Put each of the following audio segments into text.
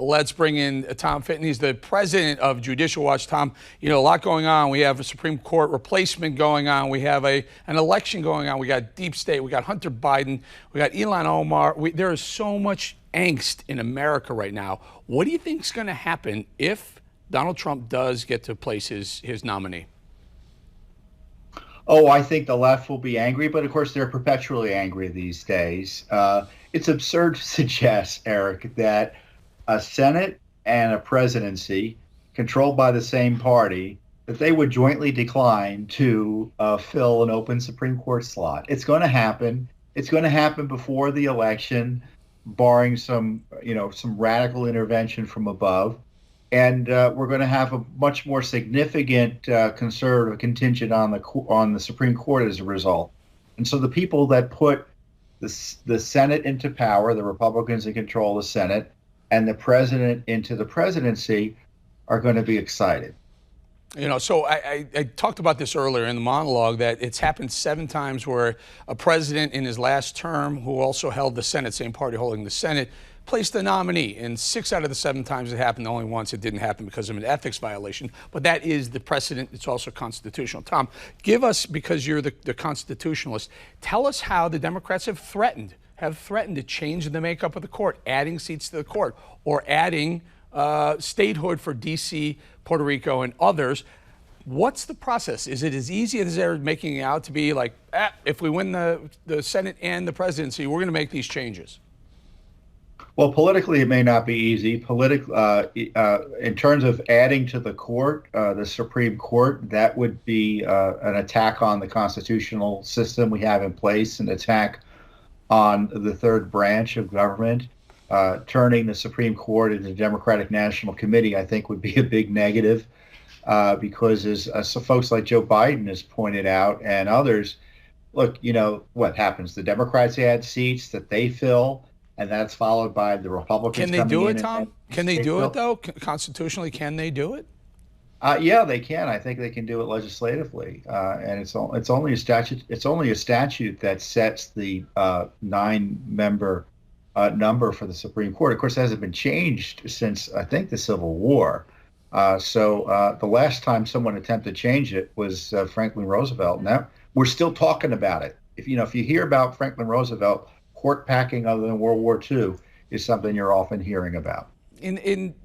Let's bring in Tom Fitton. He's the president of Judicial Watch. Tom, a lot going on. We have a Supreme Court replacement going on. We have an election going on. We got deep state. We got Hunter Biden. We got Ilhan Omar. There is so much angst in America right now. What do you think is going to happen if Donald Trump does get to place his nominee? Oh, I think the left will be angry, but of course they're perpetually angry these days. It's absurd to suggest, Eric, that a Senate and a presidency controlled by the same party, that they would jointly decline to fill an open Supreme Court slot. It's going to happen. It's going to happen before the election, barring some radical intervention from above. And we're going to have a much more significant conservative contingent on the Supreme Court as a result. And so the people that put the Senate into power, the Republicans in control of the Senate, and the president into the presidency are going to be excited. So I talked about this earlier in the monologue, that it's happened 7 times where a president in his last term, who also held the Senate, same party holding the Senate, placed the nominee. And 6 out of the 7 times it happened, only once it didn't happen because of an ethics violation. But that is the precedent. It's also constitutional. Tom, give us, because you're the constitutionalist, tell us how the Democrats have threatened to change the makeup of the court, adding seats to the court, or adding statehood for D.C., Puerto Rico, and others. What's the process? Is it as easy as they're making it out to be, like, if we win the Senate and the presidency, we're going to make these changes? Well, politically, it may not be easy. In terms of adding to the court, the Supreme Court, that would be an attack on the constitutional system we have in place, an attack on the third branch of government. Turning the Supreme Court into the Democratic National Committee, I think, would be a big negative, because as folks like Joe Biden has pointed out, and others, look, what happens? The Democrats add seats that they fill, and that's followed by the Republicans. Can they do it, Tom? Can they do it, though? Constitutionally, can they do it? Yeah, they can. I think they can do it legislatively, and it's only a statute. It's only a statute that sets the 9-member number for the Supreme Court. Of course, it hasn't been changed since, I think, the Civil War. So the last time someone attempted to change it was Franklin Roosevelt. Now we're still talking about it. If you hear about Franklin Roosevelt, court packing other than World War II is something you're often hearing about.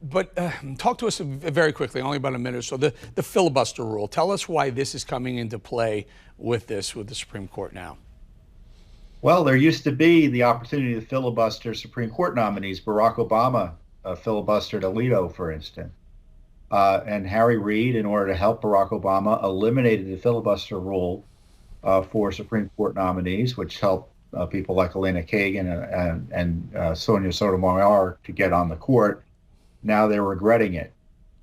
But talk to us very quickly, only about a minute or so, the filibuster rule. Tell us why this is coming into play with the Supreme Court now. Well, there used to be the opportunity to filibuster Supreme Court nominees. Barack Obama filibustered Alito, for instance. And Harry Reid, in order to help Barack Obama, eliminated the filibuster rule for Supreme Court nominees, which helped people like Elena Kagan and Sonia Sotomayor to get on the court. Now they're regretting it.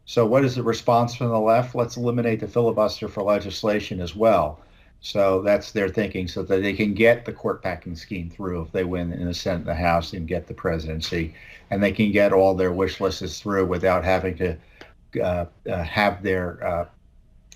So what is the response from the left? Let's eliminate the filibuster for legislation as well. So that's their thinking, so that they can get the court packing scheme through if they win in the Senate and the House and get the presidency. And they can get all their wish lists through without having to have their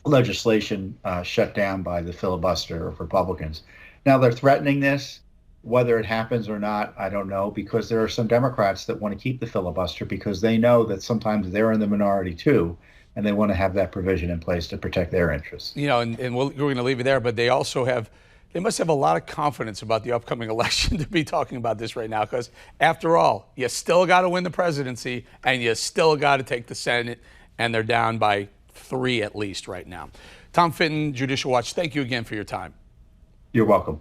legislation shut down by the filibuster of Republicans. Now they're threatening this. Whether it happens or not, I don't know, because there are some Democrats that want to keep the filibuster because they know that sometimes they're in the minority too, and they want to have that provision in place to protect their interests. And we're going to leave it there, but they must have a lot of confidence about the upcoming election to be talking about this right now, because after all, you still got to win the presidency and you still got to take the Senate, and they're down by 3 at least right now. Tom Fitton, Judicial Watch, thank you again for your time. You're welcome.